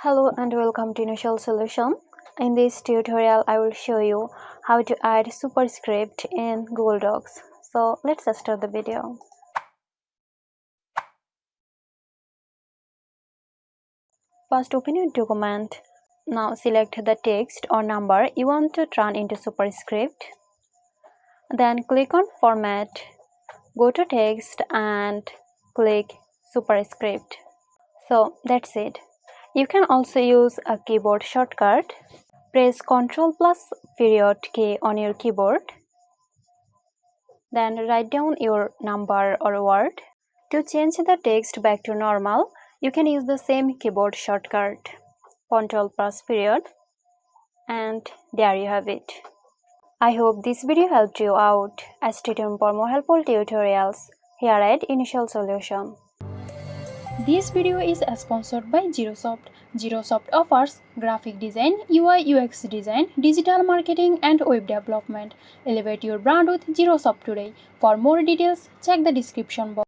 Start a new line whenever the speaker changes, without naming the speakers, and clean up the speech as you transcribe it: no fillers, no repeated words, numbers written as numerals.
Hello and welcome to Initial Solution. In this tutorial, I will show you how to add Superscript in Google Docs. So let's start the video. First, open your document. Now select the text or number you want to turn into Superscript. Then click on Format. Go to Text and click Superscript. So that's it. You can also use a keyboard shortcut. Press Ctrl plus period key on your keyboard. Then write down your number or word. To change the text back to normal, you can use the same keyboard shortcut. Ctrl plus period. And there you have it. I hope this video helped you out. Stay tuned for more helpful tutorials here at Initial Solution.
This video is sponsored by Zerosoft. Zerosoft offers graphic design, UI UX design, digital marketing and web development. Elevate your brand with Zerosoft today. For more details, check the description box.